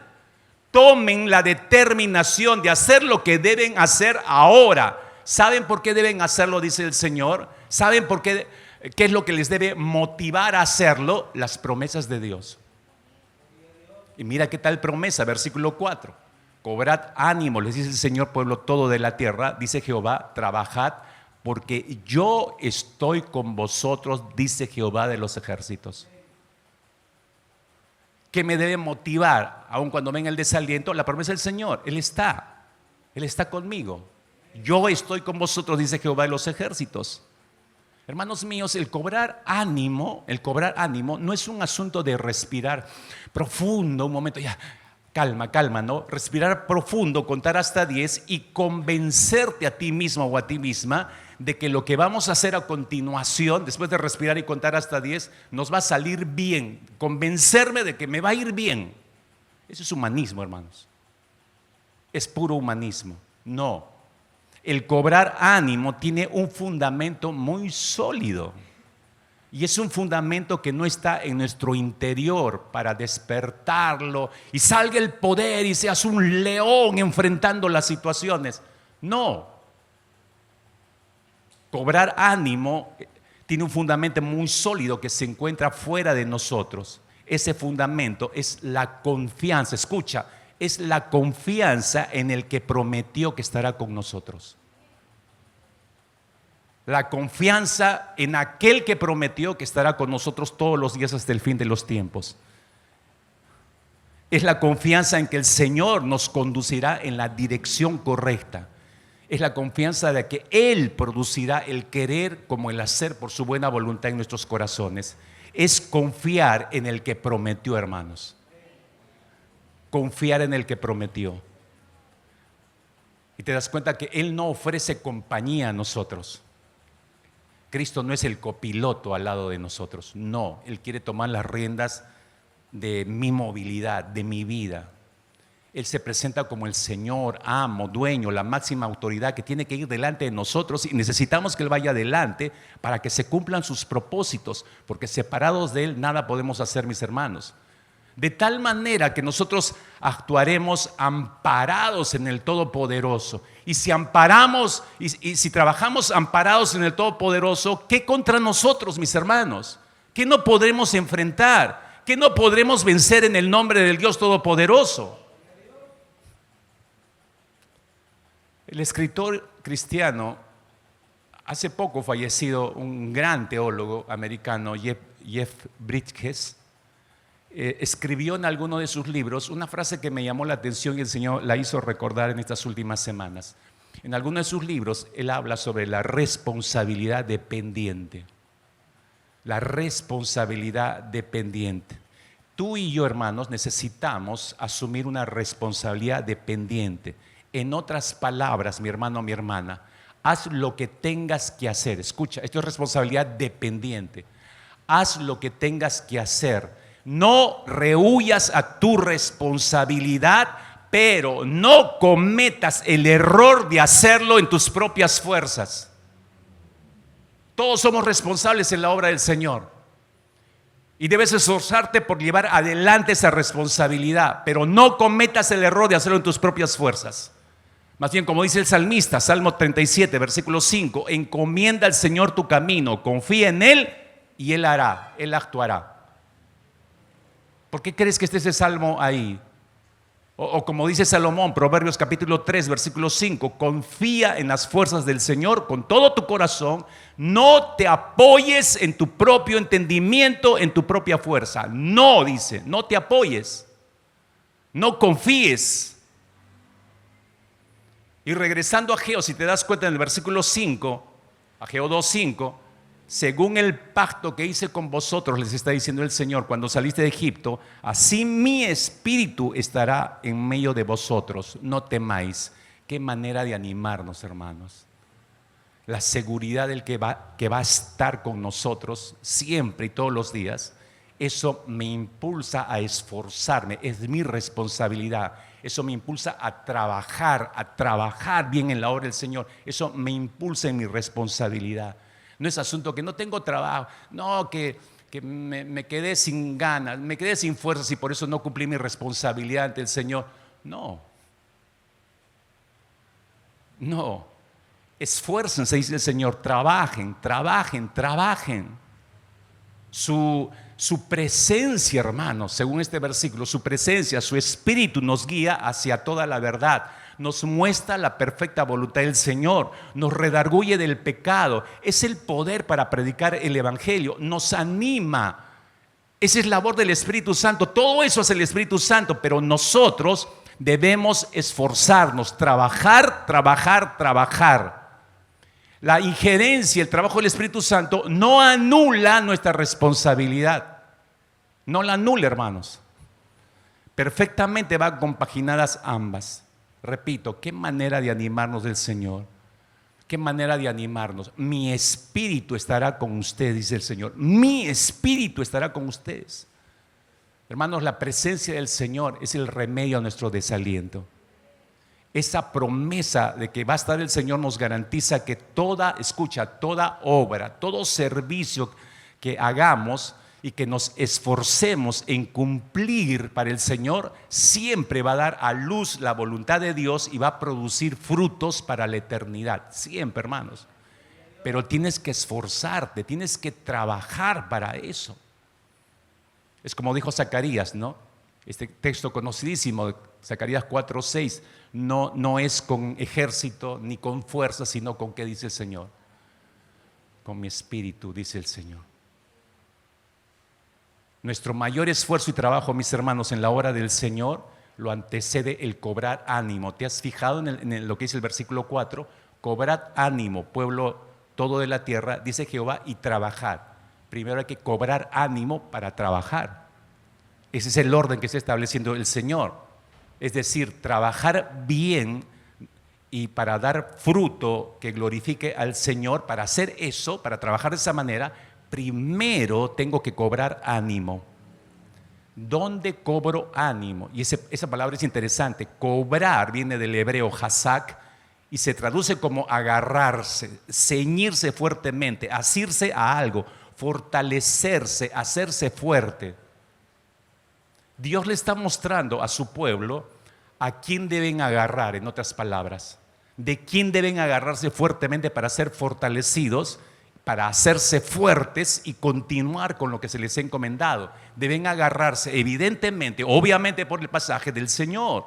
tomen la determinación de hacer lo que deben hacer ahora. ¿Saben por qué deben hacerlo? Dice el Señor. ¿Saben por qué? ¿Qué es lo que les debe motivar a hacerlo? Las promesas de Dios. Y mira qué tal promesa, versículo 4. Cobrad ánimo, les dice el Señor, pueblo todo de la tierra. Dice Jehová, trabajad, porque yo estoy con vosotros, dice Jehová de los ejércitos. ¿Qué me debe motivar? Aun cuando venga el desaliento, la promesa del Señor. Él está conmigo. Yo estoy con vosotros, dice Jehová de los ejércitos. Hermanos míos, el cobrar ánimo no es un asunto de respirar profundo, un momento, ya, calma, ¿no? Respirar profundo, contar hasta 10 y convencerte a ti mismo o a ti misma de que lo que vamos a hacer a continuación, después de respirar y contar hasta 10, nos va a salir bien. Convencerme de que me va a ir bien. Eso es humanismo, hermanos. Es puro humanismo. No. El cobrar ánimo tiene un fundamento muy sólido. Y es un fundamento que no está en nuestro interior para despertarlo y salga el poder y seas un león enfrentando las situaciones. No. Cobrar ánimo tiene un fundamento muy sólido que se encuentra fuera de nosotros. Ese fundamento es la confianza. Escucha, es la confianza en el que prometió que estará con nosotros. La confianza en aquel que prometió que estará con nosotros todos los días hasta el fin de los tiempos. Es la confianza en que el Señor nos conducirá en la dirección correcta. Es la confianza de que Él producirá el querer como el hacer por su buena voluntad en nuestros corazones. Es confiar en el que prometió, hermanos. Confiar en el que prometió. Y te das cuenta que Él no ofrece compañía a nosotros. Cristo no es el copiloto al lado de nosotros. No, Él quiere tomar las riendas de mi movilidad, de mi vida. Él se presenta como el Señor, amo, dueño, la máxima autoridad que tiene que ir delante de nosotros y necesitamos que Él vaya adelante para que se cumplan sus propósitos, porque separados de Él nada podemos hacer, mis hermanos. De tal manera que nosotros actuaremos amparados en el Todopoderoso. Y si amparamos y si trabajamos amparados en el Todopoderoso, ¿qué contra nosotros, mis hermanos? ¿Qué no podremos enfrentar? ¿Qué no podremos vencer en el nombre del Dios Todopoderoso? El escritor cristiano, hace poco fallecido, un gran teólogo americano, Jeff Bridges, escribió en alguno de sus libros una frase que me llamó la atención y el Señor la hizo recordar en estas últimas semanas. En alguno de sus libros él habla sobre la responsabilidad dependiente. La responsabilidad dependiente. Tú y yo, hermanos, necesitamos asumir una responsabilidad dependiente. En otras palabras, mi hermano, mi hermana, haz lo que tengas que hacer. Escucha, esto es responsabilidad dependiente. Haz lo que tengas que hacer. No rehuyas a tu responsabilidad, pero no cometas el error de hacerlo en tus propias fuerzas. Todos somos responsables en la obra del Señor y debes esforzarte por llevar adelante esa responsabilidad, pero no cometas el error de hacerlo en tus propias fuerzas. Más bien, como dice el salmista, Salmo 37, versículo 5, encomienda al Señor tu camino, confía en Él y Él hará, Él actuará. ¿Por qué crees que esté ese salmo ahí? O como dice Salomón, Proverbios capítulo 3, versículo 5, confía en las fuerzas del Señor con todo tu corazón, no te apoyes en tu propio entendimiento, en tu propia fuerza. No, dice, no te apoyes, no confíes. Y regresando a Ageo, si te das cuenta en el versículo 5, Ageo 2:5, según el pacto que hice con vosotros, les está diciendo el Señor, cuando saliste de Egipto, así mi espíritu estará en medio de vosotros, no temáis. Qué manera de animarnos, hermanos. La seguridad del que va a estar con nosotros siempre y todos los días, eso me impulsa a esforzarme, es mi responsabilidad. Eso me impulsa a trabajar bien en la obra del Señor. Eso me impulsa en mi responsabilidad. No es asunto que no tengo trabajo, no, que me quedé sin ganas, me quedé sin fuerzas y por eso no cumplí mi responsabilidad ante el Señor. No. No. Esfuércense, dice el Señor, trabajen, trabajen, trabajen. Su presencia, hermanos, según este versículo, su presencia, su espíritu nos guía hacia toda la verdad. Nos muestra la perfecta voluntad del Señor, nos redarguye del pecado. Es el poder para predicar el evangelio, nos anima. Esa es labor del Espíritu Santo. Todo eso es el Espíritu Santo, pero nosotros debemos esforzarnos, trabajar, trabajar, trabajar. La injerencia, el trabajo del Espíritu Santo no anula nuestra responsabilidad. No la anula, hermanos. Perfectamente van compaginadas ambas. Repito, qué manera de animarnos del Señor. Qué manera de animarnos. Mi espíritu estará con ustedes, dice el Señor. Mi espíritu estará con ustedes. Hermanos, la presencia del Señor es el remedio a nuestro desaliento. Esa promesa de que va a estar el Señor nos garantiza que toda obra, todo servicio que hagamos y que nos esforcemos en cumplir para el Señor, siempre va a dar a luz la voluntad de Dios y va a producir frutos para la eternidad. Siempre, hermanos. Pero tienes que esforzarte, tienes que trabajar para eso. Es como dijo Zacarías, ¿no? Este texto conocidísimo de Zacarías 4:6, no es con ejército ni con fuerza, sino con ¿qué dice el Señor? Con mi espíritu, dice el Señor. Nuestro mayor esfuerzo y trabajo, mis hermanos, en la obra del Señor lo antecede el cobrar ánimo. ¿Te has fijado en lo que dice el versículo 4? Cobrad ánimo, pueblo todo de la tierra, dice Jehová, y trabajad. Primero hay que cobrar ánimo para trabajar. Ese es el orden que está estableciendo el Señor. Es decir, trabajar bien y para dar fruto que glorifique al Señor. Para hacer eso, para trabajar de esa manera, primero tengo que cobrar ánimo. ¿Dónde cobro ánimo? Y esa palabra es interesante. Cobrar viene del hebreo hazak y se traduce como agarrarse, ceñirse fuertemente, asirse a algo, fortalecerse, hacerse fuerte. Dios le está mostrando a su pueblo a quién deben agarrar, en otras palabras, de quién deben agarrarse fuertemente para ser fortalecidos, para hacerse fuertes y continuar con lo que se les ha encomendado. Deben agarrarse, evidentemente, obviamente por el pasaje del Señor,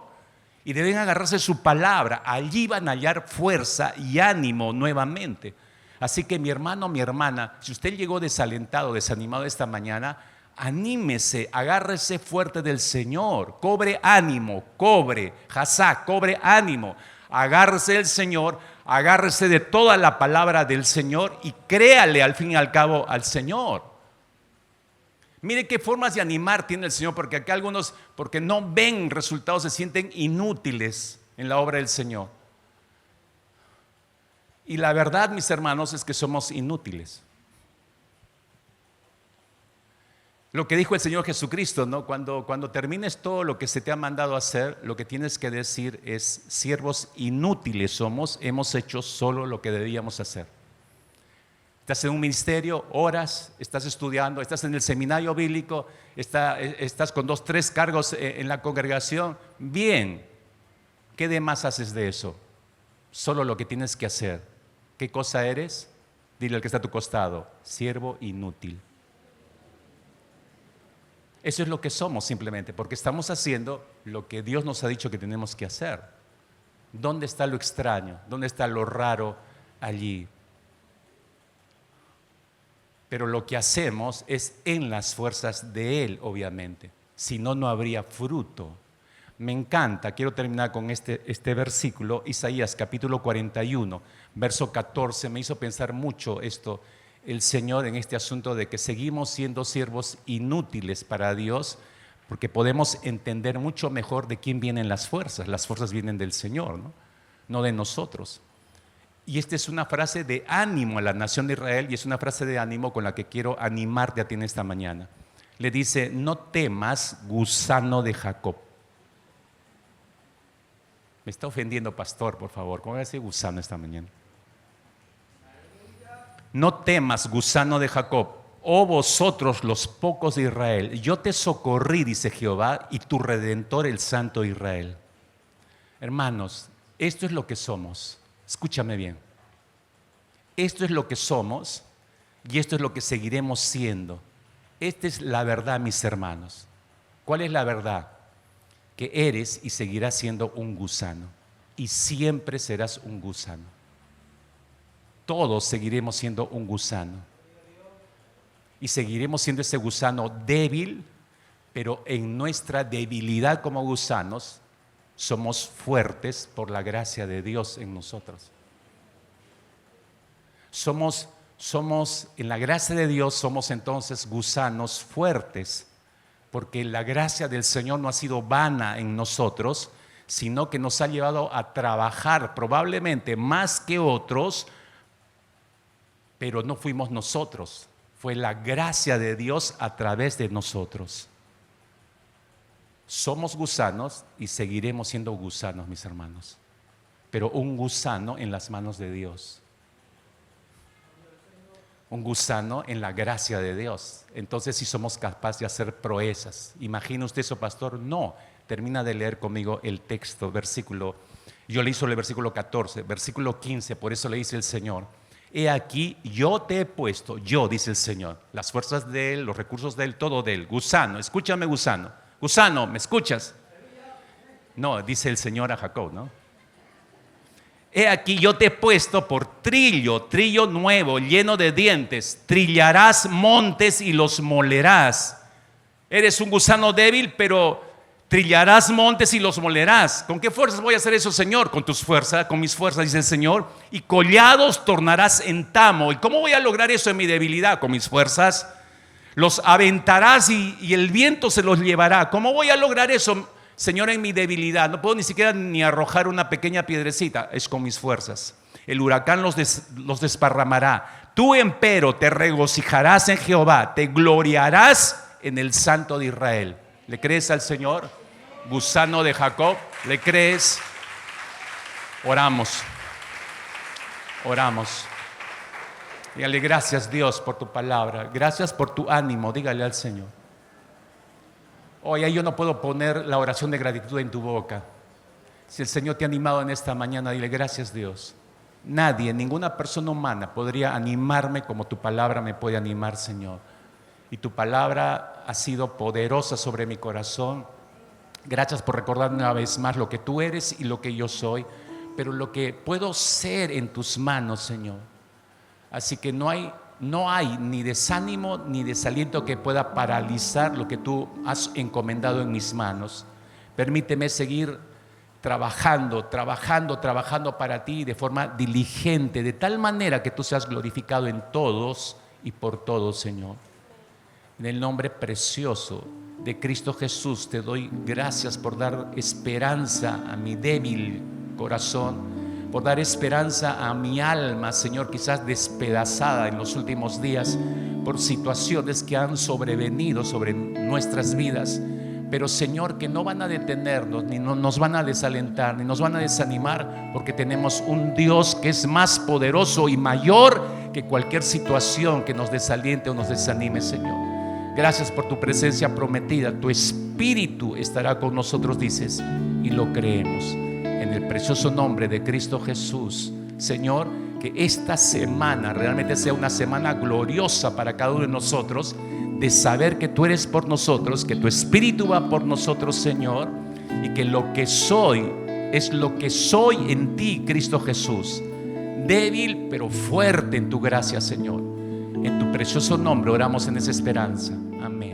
y deben agarrarse su palabra. Allí van a hallar fuerza y ánimo nuevamente. Así que mi hermano, mi hermana, si usted llegó desalentado, desanimado esta mañana, anímese, agárrese fuerte del Señor, cobre ánimo, cobre ánimo, agárrese del Señor, agárrese de toda la palabra del Señor y créale al fin y al cabo al Señor. Mire qué formas de animar tiene el Señor, porque acá algunos, porque no ven resultados, se sienten inútiles en la obra del Señor. Y la verdad, mis hermanos, es que somos inútiles. Lo que dijo el Señor Jesucristo, ¿no? Cuando termines todo lo que se te ha mandado hacer, lo que tienes que decir es: siervos inútiles somos, hemos hecho solo lo que debíamos hacer. Estás en un ministerio, oras, estás estudiando, estás en el seminario bíblico, estás con 2, 3 cargos en la congregación. Bien, ¿qué demás haces de eso? Solo lo que tienes que hacer. ¿Qué cosa eres? Dile al que está a tu costado: siervo inútil. Eso es lo que somos simplemente, porque estamos haciendo lo que Dios nos ha dicho que tenemos que hacer. ¿Dónde está lo extraño? ¿Dónde está lo raro allí? Pero lo que hacemos es en las fuerzas de Él, obviamente. Si no, no habría fruto. Me encanta, quiero terminar con este versículo, Isaías capítulo 41, verso 14, me hizo pensar mucho esto. El Señor en este asunto de que seguimos siendo siervos inútiles para Dios, porque podemos entender mucho mejor de quién vienen las fuerzas. Las fuerzas vienen del Señor, no de nosotros. Y esta es una frase de ánimo a la nación de Israel, y es una frase de ánimo con la que quiero animarte a ti en esta mañana. Le dice: no temas, gusano de Jacob. Me está ofendiendo, pastor, por favor. ¿Cómo va a decir gusano esta mañana? No temas, gusano de Jacob, oh vosotros los pocos de Israel. Yo te socorrí, dice Jehová, y tu Redentor, el Santo de Israel. Hermanos, esto es lo que somos. Escúchame bien. Esto es lo que somos y esto es lo que seguiremos siendo. Esta es la verdad, mis hermanos. ¿Cuál es la verdad? Que eres y seguirás siendo un gusano. Y siempre serás un gusano. Todos seguiremos siendo un gusano. Y seguiremos siendo ese gusano débil, pero en nuestra debilidad como gusanos somos fuertes por la gracia de Dios en nosotros. En la gracia de Dios somos entonces gusanos fuertes, porque la gracia del Señor no ha sido vana en nosotros, sino que nos ha llevado a trabajar probablemente más que otros, pero no fuimos nosotros, fue la gracia de Dios a través de nosotros. Somos gusanos y seguiremos siendo gusanos, mis hermanos, pero un gusano en las manos de Dios. Un gusano en la gracia de Dios. Entonces sí somos capaces de hacer proezas. ¿Imagina usted eso, pastor? No. Termina de leer conmigo el texto, versículo. Yo le hice el versículo 14, versículo 15, por eso le dice el Señor: he aquí, yo te he puesto, yo, dice el Señor, las fuerzas de Él, los recursos de Él, todo de Él. Gusano, escúchame, gusano. Gusano, ¿me escuchas? No, dice el Señor a Jacob, ¿no? He aquí, yo te he puesto por trillo nuevo, lleno de dientes. Trillarás montes y los molerás. Eres un gusano débil, pero trillarás montes y los molerás. ¿Con qué fuerzas voy a hacer eso, Señor? Con tus fuerzas, con mis fuerzas, dice el Señor. Y collados tornarás en tamo. ¿Y cómo voy a lograr eso en mi debilidad? Con mis fuerzas. Los aventarás y el viento se los llevará. ¿Cómo voy a lograr eso, Señor, en mi debilidad? No puedo ni siquiera ni arrojar una pequeña piedrecita. Es con mis fuerzas. El huracán los desparramará. Tú, empero, te regocijarás en Jehová. Te gloriarás en el Santo de Israel. ¿Le crees al Señor? Gusano de Jacob, ¿le crees? Oramos. Oramos. Dígale: gracias, Dios, por tu palabra. Gracias por tu ánimo. Dígale al Señor. Hoy yo no puedo poner la oración de gratitud en tu boca. Si el Señor te ha animado en esta mañana, dile: gracias, Dios. Nadie, ninguna persona humana podría animarme como tu palabra me puede animar, Señor. Y tu palabra ha sido poderosa sobre mi corazón. Gracias por recordarme una vez más lo que tú eres y lo que yo soy, pero lo que puedo ser en tus manos, Señor. Así que no hay ni desánimo ni desaliento que pueda paralizar lo que tú has encomendado en mis manos. Permíteme seguir trabajando para ti de forma diligente, de tal manera que tú seas glorificado en todos y por todos, Señor. En el nombre precioso de Cristo Jesús te doy gracias por dar esperanza a mi débil corazón, por dar esperanza a mi alma, Señor, quizás despedazada en los últimos días por situaciones que han sobrevenido sobre nuestras vidas, pero, Señor, que no van a detenernos, ni nos van a desalentar, ni nos van a desanimar, porque tenemos un Dios que es más poderoso y mayor que cualquier situación que nos desaliente o nos desanime, Señor. Gracias por tu presencia prometida. Tu Espíritu estará con nosotros, dices, y lo creemos. En el precioso nombre de Cristo Jesús, Señor, que esta semana realmente sea una semana gloriosa para cada uno de nosotros, de saber que tú eres por nosotros, que tu Espíritu va por nosotros, Señor, y que lo que soy es lo que soy en ti, Cristo Jesús, débil pero fuerte en tu gracia, Señor. En tu precioso nombre oramos en esa esperanza. Amén.